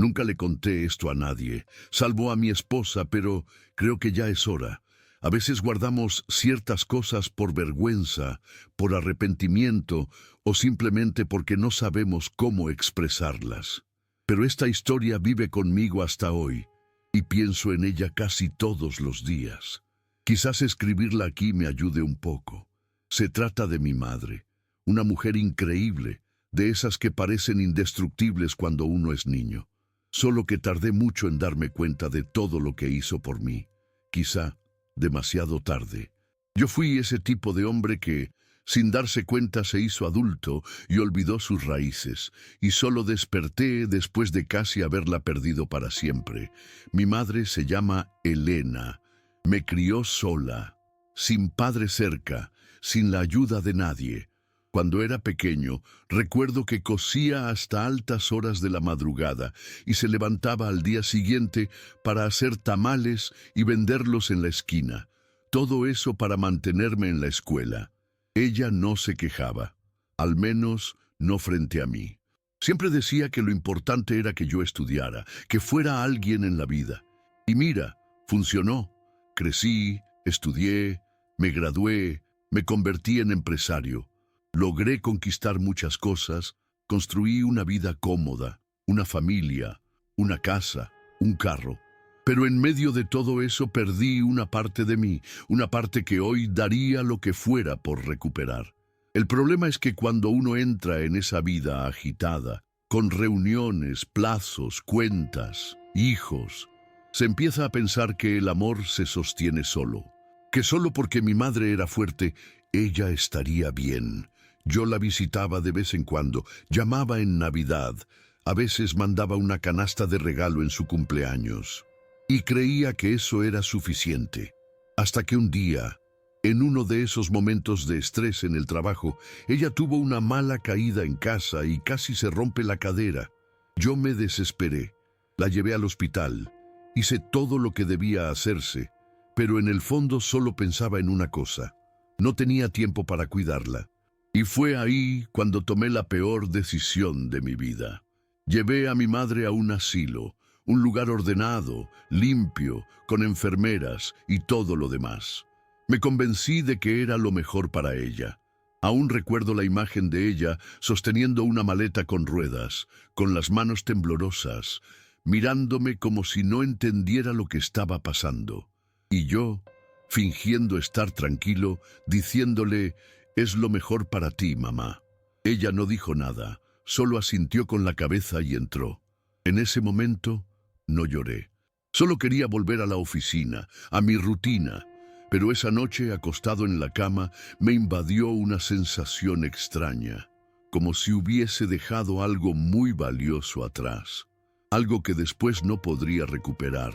Nunca le conté esto a nadie, salvo a mi esposa, pero creo que ya es hora. A veces guardamos ciertas cosas por vergüenza, por arrepentimiento o simplemente porque no sabemos cómo expresarlas. Pero esta historia vive conmigo hasta hoy y pienso en ella casi todos los días. Quizás escribirla aquí me ayude un poco. Se trata de mi madre, una mujer increíble, de esas que parecen indestructibles cuando uno es niño. Solo que tardé mucho en darme cuenta de todo lo que hizo por mí. Quizá demasiado tarde. Yo fui ese tipo de hombre que, sin darse cuenta, se hizo adulto y olvidó sus raíces, y solo desperté después de casi haberla perdido para siempre. Mi madre se llama Elena. Me crió sola, sin padre cerca, sin la ayuda de nadie. Cuando era pequeño, recuerdo que cosía hasta altas horas de la madrugada y se levantaba al día siguiente para hacer tamales y venderlos en la esquina. Todo eso para mantenerme en la escuela. Ella no se quejaba, al menos no frente a mí. Siempre decía que lo importante era que yo estudiara, que fuera alguien en la vida. Y mira, funcionó. Crecí, estudié, me gradué, me convertí en empresario. Logré conquistar muchas cosas, construí una vida cómoda, una familia, una casa, un carro. Pero en medio de todo eso perdí una parte de mí, una parte que hoy daría lo que fuera por recuperar. El problema es que cuando uno entra en esa vida agitada, con reuniones, plazos, cuentas, hijos, se empieza a pensar que el amor se sostiene solo, que solo porque mi madre era fuerte, ella estaría bien. Yo la visitaba de vez en cuando, llamaba en Navidad, a veces mandaba una canasta de regalo en su cumpleaños. Y creía que eso era suficiente. Hasta que un día, en uno de esos momentos de estrés en el trabajo, ella tuvo una mala caída en casa y casi se rompe la cadera. Yo me desesperé, la llevé al hospital, hice todo lo que debía hacerse, pero en el fondo solo pensaba en una cosa. No tenía tiempo para cuidarla. Y fue ahí cuando tomé la peor decisión de mi vida. Llevé a mi madre a un asilo, un lugar ordenado, limpio, con enfermeras y todo lo demás. Me convencí de que era lo mejor para ella. Aún recuerdo la imagen de ella sosteniendo una maleta con ruedas, con las manos temblorosas, mirándome como si no entendiera lo que estaba pasando. Y yo, fingiendo estar tranquilo, diciéndole: «Es lo mejor para ti, mamá». Ella no dijo nada, solo asintió con la cabeza y entró. En ese momento, no lloré. Solo quería volver a la oficina, a mi rutina. Pero esa noche, acostado en la cama, me invadió una sensación extraña, como si hubiese dejado algo muy valioso atrás, algo que después no podría recuperar.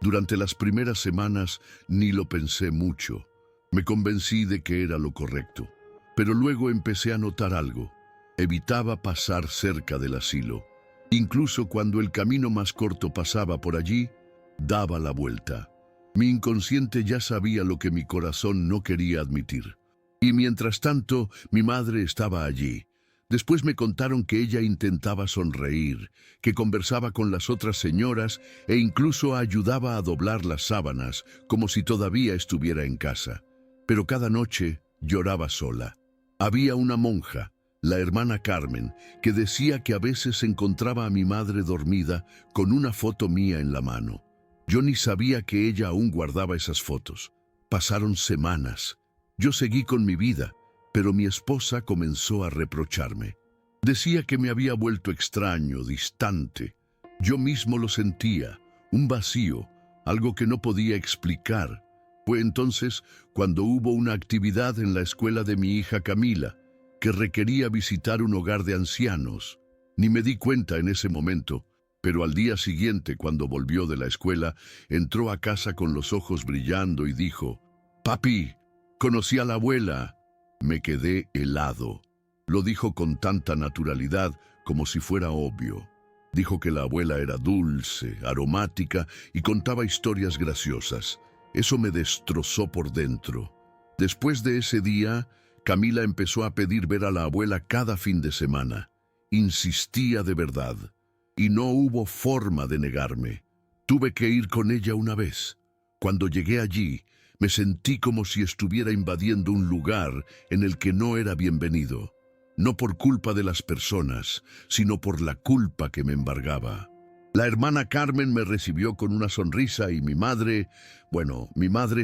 Durante las primeras semanas ni lo pensé mucho. Me convencí de que era lo correcto. Pero luego empecé a notar algo. Evitaba pasar cerca del asilo. Incluso cuando el camino más corto pasaba por allí, daba la vuelta. Mi inconsciente ya sabía lo que mi corazón no quería admitir. Y mientras tanto, mi madre estaba allí. Después me contaron que ella intentaba sonreír, que conversaba con las otras señoras e incluso ayudaba a doblar las sábanas, como si todavía estuviera en casa. Pero cada noche lloraba sola. Había una monja, la hermana Carmen, que decía que a veces encontraba a mi madre dormida con una foto mía en la mano. Yo ni sabía que ella aún guardaba esas fotos. Pasaron semanas. Yo seguí con mi vida, pero mi esposa comenzó a reprocharme. Decía que me había vuelto extraño, distante. Yo mismo lo sentía, un vacío, algo que no podía explicar. Fue entonces cuando hubo una actividad en la escuela de mi hija Camila, que requería visitar un hogar de ancianos. Ni me di cuenta en ese momento, pero al día siguiente, cuando volvió de la escuela, entró a casa con los ojos brillando y dijo: «Papi, conocí a la abuela». Me quedé helado. Lo dijo con tanta naturalidad como si fuera obvio. Dijo que la abuela era dulce, aromática y contaba historias graciosas. Eso me destrozó por dentro. Después de ese día, Camila empezó a pedir ver a la abuela cada fin de semana. Insistía de verdad. y no hubo forma de negarme. Tuve que ir con ella una vez. Cuando llegué allí, me sentí como si estuviera invadiendo un lugar en el que no era bienvenido. No por culpa de las personas, sino por la culpa que me embargaba. La hermana Carmen me recibió con una sonrisa y mi madre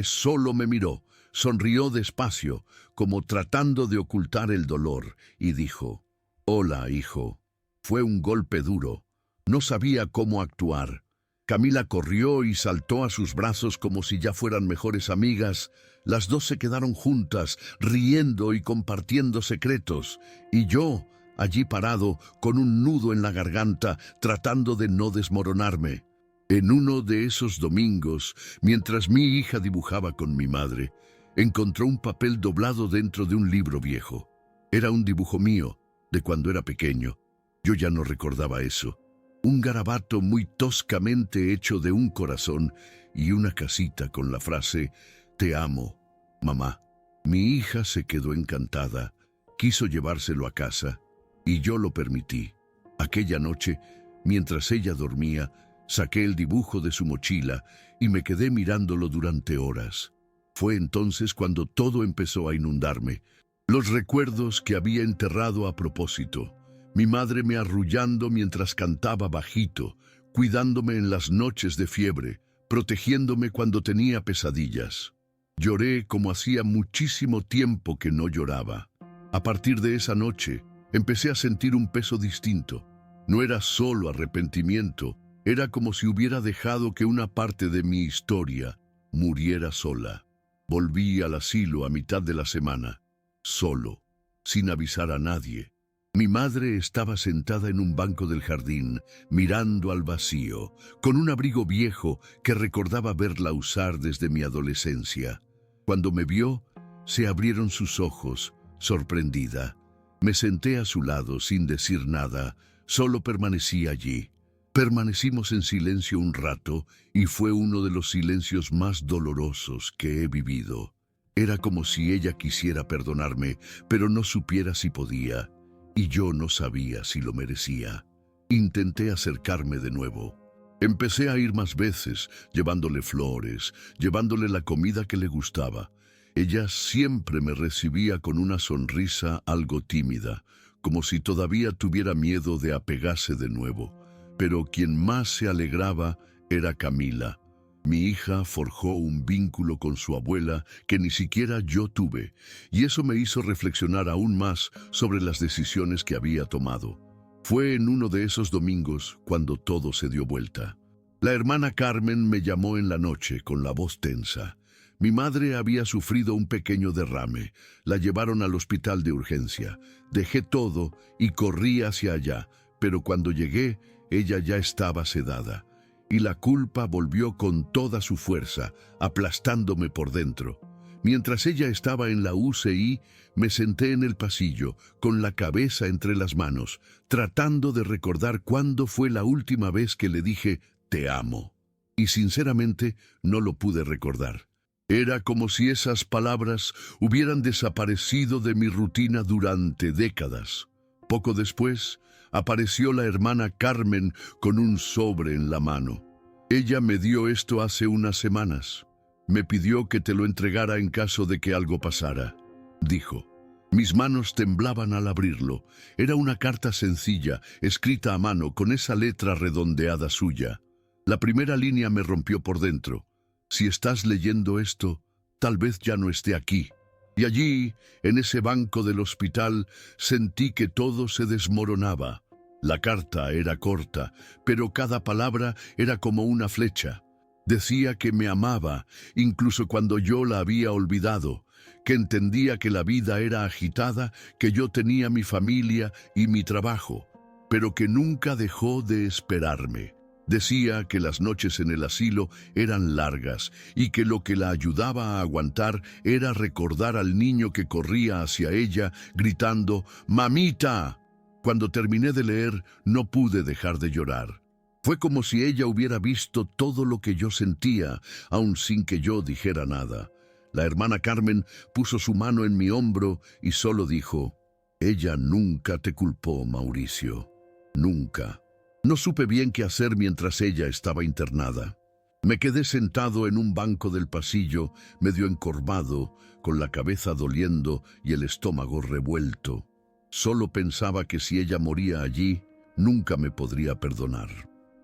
solo me miró, sonrió despacio, como tratando de ocultar el dolor, y dijo: «Hola, hijo». Fue un golpe duro. No sabía cómo actuar. Camila corrió y saltó a sus brazos como si ya fueran mejores amigas. Las dos se quedaron juntas, riendo y compartiendo secretos, y yo, allí parado, con un nudo en la garganta, tratando de no desmoronarme. En uno de esos domingos, mientras mi hija dibujaba con mi madre, encontró un papel doblado dentro de un libro viejo. Era un dibujo mío, de cuando era pequeño. Yo ya no recordaba eso. Un garabato muy toscamente hecho de un corazón y una casita con la frase: «Te amo, mamá». Mi hija se quedó encantada, quiso llevárselo a casa, y yo lo permití. Aquella noche, mientras ella dormía, saqué el dibujo de su mochila y me quedé mirándolo durante horas. Fue entonces cuando todo empezó a inundarme. Los recuerdos que había enterrado a propósito. Mi madre me arrullando mientras cantaba bajito, cuidándome en las noches de fiebre, protegiéndome cuando tenía pesadillas. Lloré como hacía muchísimo tiempo que no lloraba. A partir de esa noche, empecé a sentir un peso distinto. No era solo arrepentimiento, era como si hubiera dejado que una parte de mi historia muriera sola. Volví al asilo a mitad de la semana, solo, sin avisar a nadie. Mi madre estaba sentada en un banco del jardín, mirando al vacío, con un abrigo viejo que recordaba verla usar desde mi adolescencia. Cuando me vio, se abrieron sus ojos, sorprendida. Me senté a su lado sin decir nada, solo permanecí allí. Permanecimos en silencio un rato y fue uno de los silencios más dolorosos que he vivido. Era como si ella quisiera perdonarme, pero no supiera si podía. Y yo no sabía si lo merecía. Intenté acercarme de nuevo. Empecé a ir más veces, llevándole flores, llevándole la comida que le gustaba. Ella siempre me recibía con una sonrisa algo tímida, como si todavía tuviera miedo de apegarse de nuevo. Pero quien más se alegraba era Camila. Mi hija forjó un vínculo con su abuela que ni siquiera yo tuve, y eso me hizo reflexionar aún más sobre las decisiones que había tomado. Fue en uno de esos domingos cuando todo se dio vuelta. La hermana Carmen me llamó en la noche con la voz tensa. Mi madre había sufrido un pequeño derrame. La llevaron al hospital de urgencia. Dejé todo y corrí hacia allá, pero cuando llegué, ella ya estaba sedada. Y la culpa volvió con toda su fuerza, aplastándome por dentro. Mientras ella estaba en la UCI, me senté en el pasillo, con la cabeza entre las manos, tratando de recordar cuándo fue la última vez que le dije «te amo». Y sinceramente no lo pude recordar. Era como si esas palabras hubieran desaparecido de mi rutina durante décadas. Poco después, apareció la hermana Carmen con un sobre en la mano. Ella me dio esto hace unas semanas. Me pidió que te lo entregara en caso de que algo pasara, dijo. Mis manos temblaban al abrirlo. Era una carta sencilla, escrita a mano, con esa letra redondeada suya. La primera línea me rompió por dentro. Si estás leyendo esto, tal vez ya no esté aquí. Y allí, en ese banco del hospital, sentí que todo se desmoronaba. La carta era corta, pero cada palabra era como una flecha. Decía que me amaba, incluso cuando yo la había olvidado, que entendía que la vida era agitada, que yo tenía mi familia y mi trabajo, pero que nunca dejó de esperarme. Decía que las noches en el asilo eran largas y que lo que la ayudaba a aguantar era recordar al niño que corría hacia ella gritando «¡Mamita!». Cuando terminé de leer, no pude dejar de llorar. Fue como si ella hubiera visto todo lo que yo sentía, aun sin que yo dijera nada. La hermana Carmen puso su mano en mi hombro y solo dijo «Ella nunca te culpó, Mauricio. Nunca». No supe bien qué hacer mientras ella estaba internada. Me quedé sentado en un banco del pasillo, medio encorvado, con la cabeza doliendo y el estómago revuelto. Solo pensaba que si ella moría allí, nunca me podría perdonar.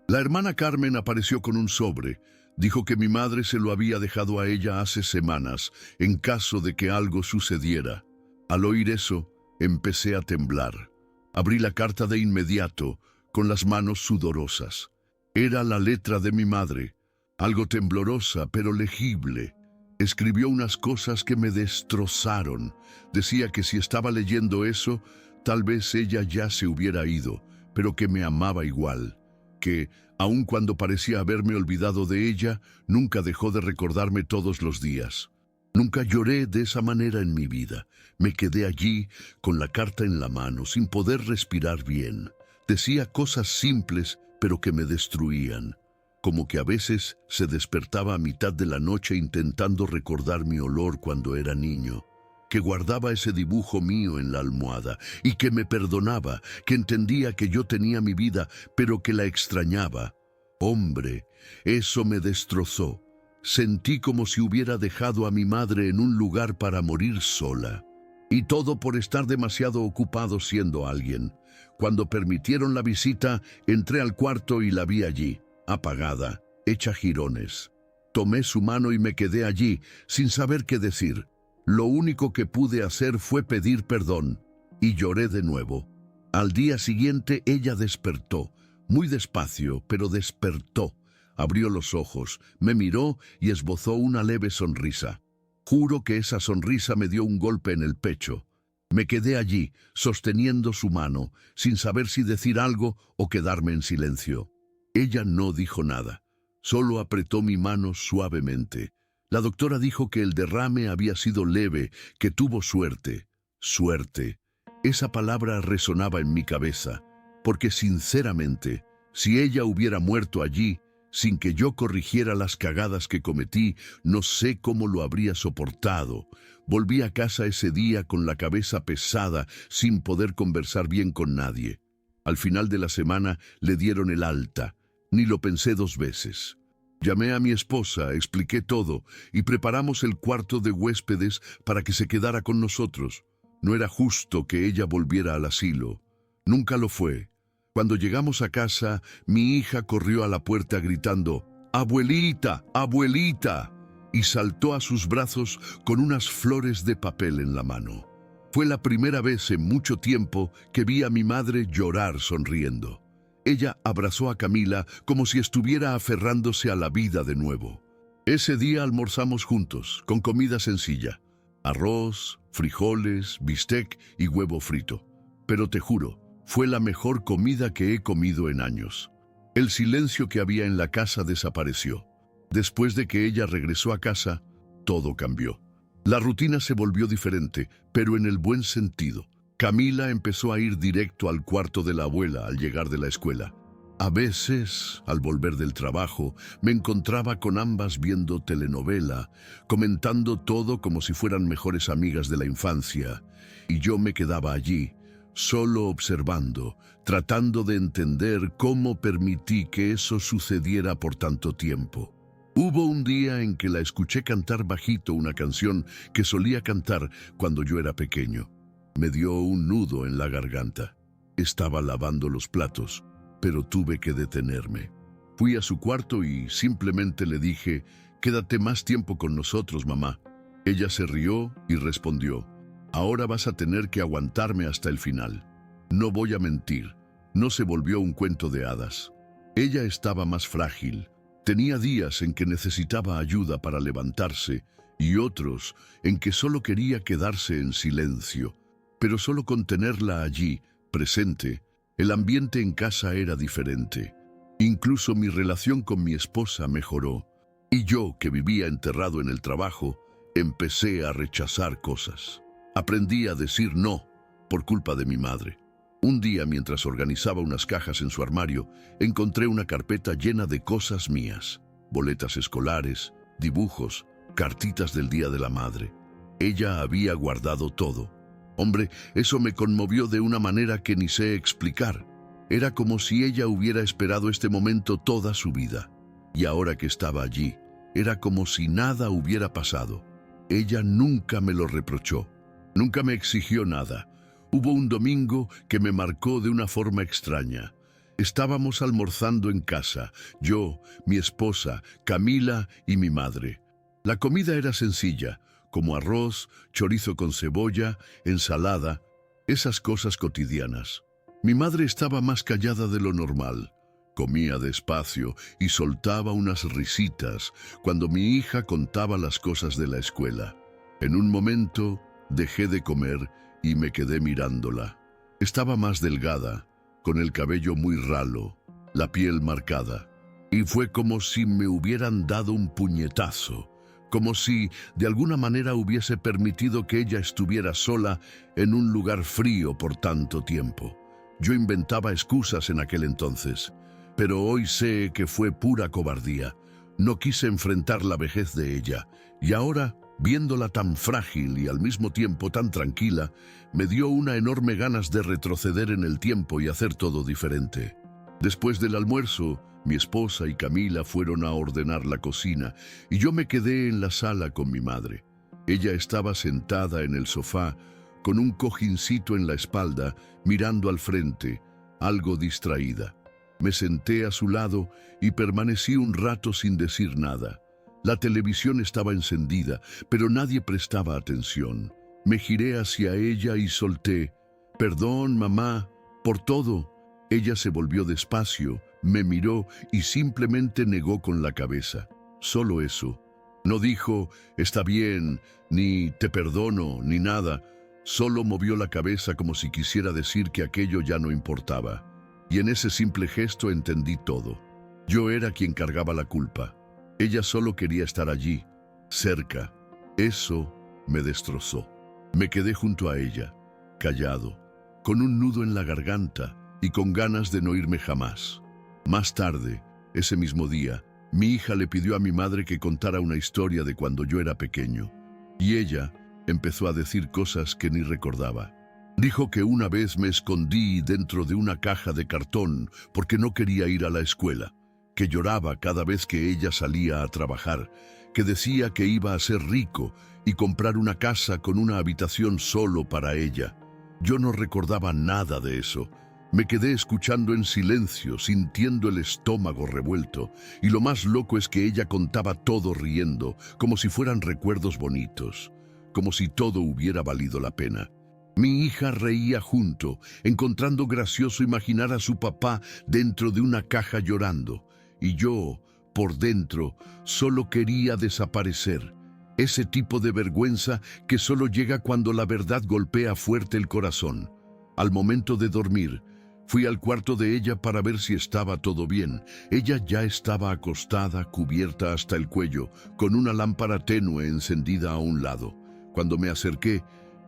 La hermana Carmen apareció con un sobre. Dijo que mi madre se lo había dejado a ella hace semanas, en caso de que algo sucediera. Al oír eso, empecé a temblar. Abrí la carta de inmediato, con las manos sudorosas. Era la letra de mi madre, algo temblorosa pero legible. Escribió unas cosas que me destrozaron. Decía que si estaba leyendo eso, tal vez ella ya se hubiera ido, pero que me amaba igual. Que, aun cuando parecía haberme olvidado de ella, nunca dejó de recordarme todos los días. Nunca lloré de esa manera en mi vida. Me quedé allí, con la carta en la mano, sin poder respirar bien. Decía cosas simples, pero que me destruían. Como que a veces se despertaba a mitad de la noche intentando recordar mi olor cuando era niño. Que guardaba ese dibujo mío en la almohada y que me perdonaba, que entendía que yo tenía mi vida, pero que la extrañaba. Hombre, eso me destrozó. Sentí como si hubiera dejado a mi madre en un lugar para morir sola. Y todo por estar demasiado ocupado siendo alguien. Cuando permitieron la visita, entré al cuarto y la vi allí, apagada, hecha jirones. Tomé su mano y me quedé allí, sin saber qué decir. Lo único que pude hacer fue pedir perdón, y lloré de nuevo. Al día siguiente ella despertó, muy despacio, pero despertó. Abrió los ojos, me miró y esbozó una leve sonrisa. Juro que esa sonrisa me dio un golpe en el pecho. Me quedé allí, sosteniendo su mano, sin saber si decir algo o quedarme en silencio. Ella no dijo nada, solo apretó mi mano suavemente. La doctora dijo que el derrame había sido leve, que tuvo suerte. Suerte. Esa palabra resonaba en mi cabeza, porque sinceramente, si ella hubiera muerto allí, sin que yo corrigiera las cagadas que cometí, no sé cómo lo habría soportado. Volví a casa ese día con la cabeza pesada, sin poder conversar bien con nadie. Al final de la semana le dieron el alta. Ni lo pensé dos veces. Llamé a mi esposa, expliqué todo y preparamos el cuarto de huéspedes para que se quedara con nosotros. No era justo que ella volviera al asilo. Nunca lo fue. Cuando llegamos a casa, mi hija corrió a la puerta gritando, «¡Abuelita! ¡Abuelita!», y saltó a sus brazos con unas flores de papel en la mano. Fue la primera vez en mucho tiempo que vi a mi madre llorar sonriendo. Ella abrazó a Camila como si estuviera aferrándose a la vida de nuevo. Ese día almorzamos juntos, con comida sencilla. Arroz, frijoles, bistec y huevo frito. Pero te juro, fue la mejor comida que he comido en años. El silencio que había en la casa desapareció. Después de que ella regresó a casa, todo cambió. La rutina se volvió diferente, pero en el buen sentido. Camila empezó a ir directo al cuarto de la abuela al llegar de la escuela. A veces, al volver del trabajo, me encontraba con ambas viendo telenovela, comentando todo como si fueran mejores amigas de la infancia, y yo me quedaba allí, solo observando, tratando de entender cómo permití que eso sucediera por tanto tiempo. Hubo un día en que la escuché cantar bajito una canción que solía cantar cuando yo era pequeño. Me dio un nudo en la garganta. Estaba lavando los platos, pero tuve que detenerme. Fui a su cuarto y simplemente le dije, «Quédate más tiempo con nosotros, mamá». Ella se rió y respondió, «Ahora vas a tener que aguantarme hasta el final». No voy a mentir, no se volvió un cuento de hadas. Ella estaba más frágil. Tenía días en que necesitaba ayuda para levantarse y otros en que solo quería quedarse en silencio. Pero solo con tenerla allí, presente, el ambiente en casa era diferente. Incluso mi relación con mi esposa mejoró. Y yo, que vivía enterrado en el trabajo, empecé a rechazar cosas. Aprendí a decir no por culpa de mi madre. Un día, mientras organizaba unas cajas en su armario, encontré una carpeta llena de cosas mías. Boletas escolares, dibujos, cartitas del Día de la Madre. Ella había guardado todo. Hombre, eso me conmovió de una manera que ni sé explicar. Era como si ella hubiera esperado este momento toda su vida. Y ahora que estaba allí, era como si nada hubiera pasado. Ella nunca me lo reprochó, nunca me exigió nada. Hubo un domingo que me marcó de una forma extraña. Estábamos almorzando en casa, yo, mi esposa, Camila y mi madre. La comida era sencilla, como arroz, chorizo con cebolla, ensalada, esas cosas cotidianas. Mi madre estaba más callada de lo normal. Comía despacio y soltaba unas risitas cuando mi hija contaba las cosas de la escuela. En un momento dejé de comer y me quedé mirándola. Estaba más delgada, con el cabello muy ralo, la piel marcada, y fue como si me hubieran dado un puñetazo, como si de alguna manera hubiese permitido que ella estuviera sola en un lugar frío por tanto tiempo. Yo inventaba excusas en aquel entonces, pero hoy sé que fue pura cobardía. No quise enfrentar la vejez de ella, y ahora, viéndola tan frágil y al mismo tiempo tan tranquila, me dio una enorme ganas de retroceder en el tiempo y hacer todo diferente. Después del almuerzo, mi esposa y Camila fueron a ordenar la cocina y yo me quedé en la sala con mi madre. Ella estaba sentada en el sofá, con un cojincito en la espalda, mirando al frente, algo distraída. Me senté a su lado y permanecí un rato sin decir nada. La televisión estaba encendida, pero nadie prestaba atención. Me giré hacia ella y solté: «Perdón, mamá, por todo». Ella se volvió despacio, me miró y simplemente negó con la cabeza. Solo eso. No dijo «está bien», ni «te perdono», ni nada. Solo movió la cabeza como si quisiera decir que aquello ya no importaba. Y en ese simple gesto entendí todo. Yo era quien cargaba la culpa. Ella solo quería estar allí, cerca. Eso me destrozó. Me quedé junto a ella, callado, con un nudo en la garganta y con ganas de no irme jamás. Más tarde, ese mismo día, mi hija le pidió a mi madre que contara una historia de cuando yo era pequeño. Y ella empezó a decir cosas que ni recordaba. Dijo que una vez me escondí dentro de una caja de cartón porque no quería ir a la escuela, que lloraba cada vez que ella salía a trabajar, que decía que iba a ser rico y comprar una casa con una habitación solo para ella. Yo no recordaba nada de eso. Me quedé escuchando en silencio, sintiendo el estómago revuelto, y lo más loco es que ella contaba todo riendo, como si fueran recuerdos bonitos, como si todo hubiera valido la pena. Mi hija reía junto, encontrando gracioso imaginar a su papá dentro de una caja llorando, y yo, por dentro, solo quería desaparecer. Ese tipo de vergüenza que solo llega cuando la verdad golpea fuerte el corazón. Al momento de dormir, fui al cuarto de ella para ver si estaba todo bien. Ella ya estaba acostada, cubierta hasta el cuello, con una lámpara tenue encendida a un lado. Cuando me acerqué,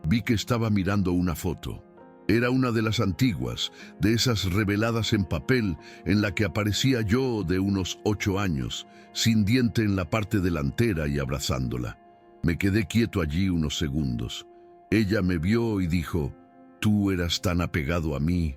vi que estaba mirando una foto. Era una de las antiguas, de esas reveladas en papel, en la que aparecía yo de unos 8 años, sin diente en la parte delantera y abrazándola. Me quedé quieto allí unos segundos. Ella me vio y dijo: «Tú eras tan apegado a mí».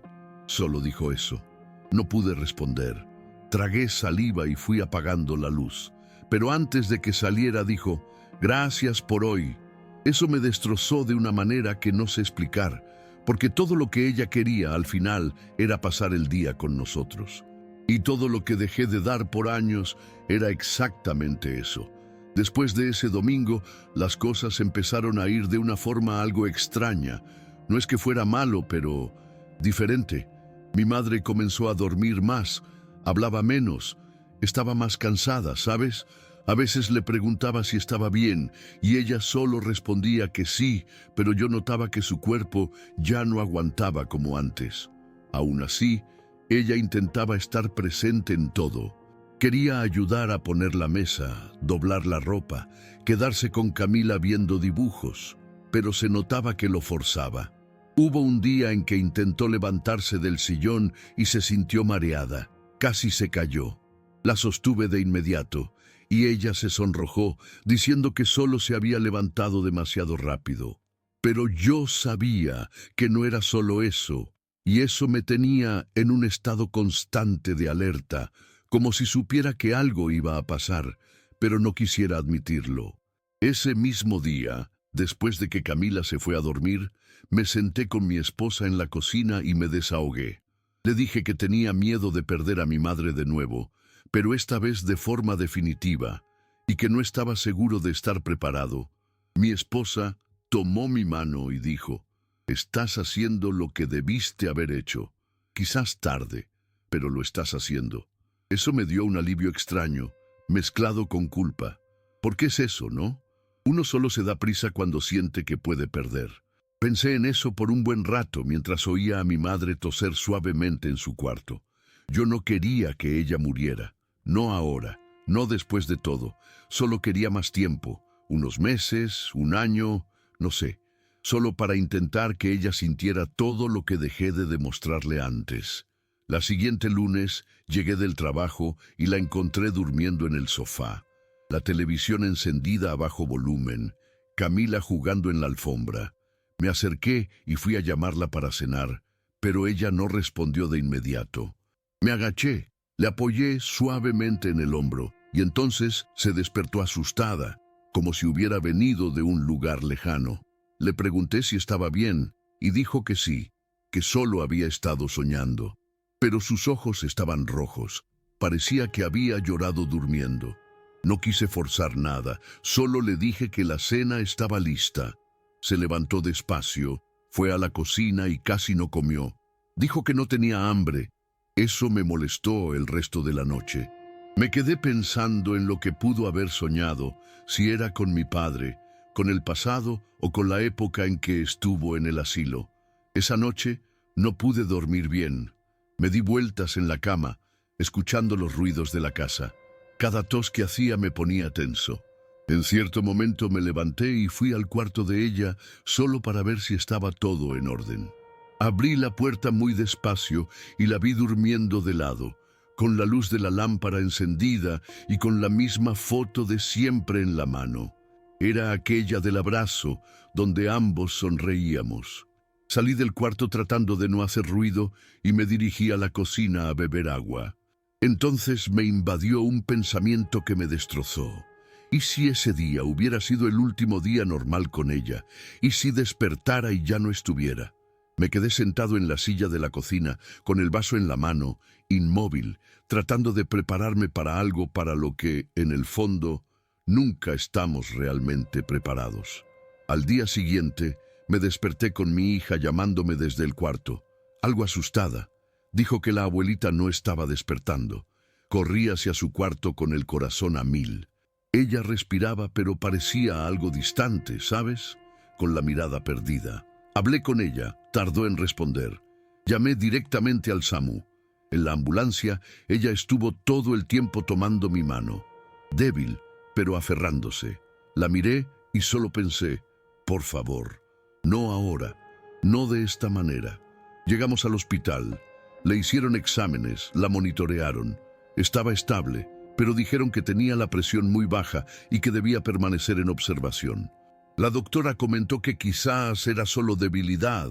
Solo dijo eso. No pude responder. Tragué saliva y fui apagando la luz. Pero antes de que saliera dijo: «Gracias por hoy». Eso me destrozó de una manera que no sé explicar, porque todo lo que ella quería al final era pasar el día con nosotros. Y todo lo que dejé de dar por años era exactamente eso. Después de ese domingo, las cosas empezaron a ir de una forma algo extraña. No es que fuera malo, pero diferente. Mi madre comenzó a dormir más, hablaba menos, estaba más cansada, ¿sabes? A veces le preguntaba si estaba bien y ella solo respondía que sí, pero yo notaba que su cuerpo ya no aguantaba como antes. Aún así, ella intentaba estar presente en todo. Quería ayudar a poner la mesa, doblar la ropa, quedarse con Camila viendo dibujos, pero se notaba que lo forzaba. Hubo un día en que intentó levantarse del sillón y se sintió mareada. Casi se cayó. La sostuve de inmediato y ella se sonrojó, diciendo que solo se había levantado demasiado rápido. Pero yo sabía que no era solo eso. y eso me tenía en un estado constante de alerta, como si supiera que algo iba a pasar, pero no quisiera admitirlo. Ese mismo día, después de que Camila se fue a dormir, me senté con mi esposa en la cocina y me desahogué. Le dije que tenía miedo de perder a mi madre de nuevo, pero esta vez de forma definitiva, y que no estaba seguro de estar preparado. Mi esposa tomó mi mano y dijo: «Estás haciendo lo que debiste haber hecho. Quizás tarde, pero lo estás haciendo». Eso me dio un alivio extraño, mezclado con culpa. ¿Por qué es eso, no? Uno solo se da prisa cuando siente que puede perder. Pensé en eso por un buen rato mientras oía a mi madre toser suavemente en su cuarto. Yo no quería que ella muriera. No ahora, no después de todo. Solo quería más tiempo, unos meses, un año, no sé. Solo para intentar que ella sintiera todo lo que dejé de demostrarle antes. La siguiente lunes llegué del trabajo y la encontré durmiendo en el sofá. La televisión encendida a bajo volumen, Camila jugando en la alfombra. Me acerqué y fui a llamarla para cenar, pero ella no respondió de inmediato. Me agaché, le apoyé suavemente en el hombro y entonces se despertó asustada, como si hubiera venido de un lugar lejano. Le pregunté si estaba bien y dijo que sí, que solo había estado soñando. Pero sus ojos estaban rojos. Parecía que había llorado durmiendo. No quise forzar nada, solo le dije que la cena estaba lista. Se levantó despacio, fue a la cocina y casi no comió. Dijo que no tenía hambre. Eso me molestó el resto de la noche. Me quedé pensando en lo que pudo haber soñado, si era con mi padre, con el pasado o con la época en que estuvo en el asilo. Esa noche no pude dormir bien. Me di vueltas en la cama, escuchando los ruidos de la casa. Cada tos que hacía me ponía tenso. En cierto momento me levanté y fui al cuarto de ella solo para ver si estaba todo en orden. Abrí la puerta muy despacio y la vi durmiendo de lado, con la luz de la lámpara encendida y con la misma foto de siempre en la mano. Era aquella del abrazo, donde ambos sonreíamos. Salí del cuarto tratando de no hacer ruido y me dirigí a la cocina a beber agua. Entonces me invadió un pensamiento que me destrozó. ¿Y si ese día hubiera sido el último día normal con ella? ¿Y si despertara y ya no estuviera? Me quedé sentado en la silla de la cocina, con el vaso en la mano, inmóvil, tratando de prepararme para algo para lo que, en el fondo, nunca estamos realmente preparados. Al día siguiente, me desperté con mi hija llamándome desde el cuarto, algo asustada. Dijo que la abuelita no estaba despertando. Corrí hacia su cuarto con el corazón a 1000. Ella respiraba, pero parecía algo distante, ¿sabes? Con la mirada perdida. Hablé con ella, tardó en responder. Llamé directamente al SAMU. En la ambulancia, ella estuvo todo el tiempo tomando mi mano. Débil, pero aferrándose. La miré y solo pensé: por favor, no ahora, no de esta manera. Llegamos al hospital. Le hicieron exámenes, la monitorearon. Estaba estable, pero dijeron que tenía la presión muy baja y que debía permanecer en observación. La doctora comentó que quizás era solo debilidad,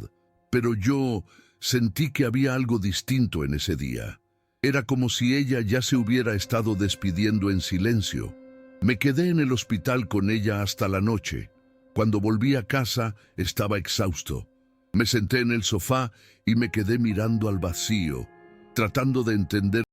pero yo sentí que había algo distinto en ese día. Era como si ella ya se hubiera estado despidiendo en silencio. Me quedé en el hospital con ella hasta la noche. Cuando volví a casa, estaba exhausto. Me senté en el sofá y me quedé mirando al vacío, tratando de entender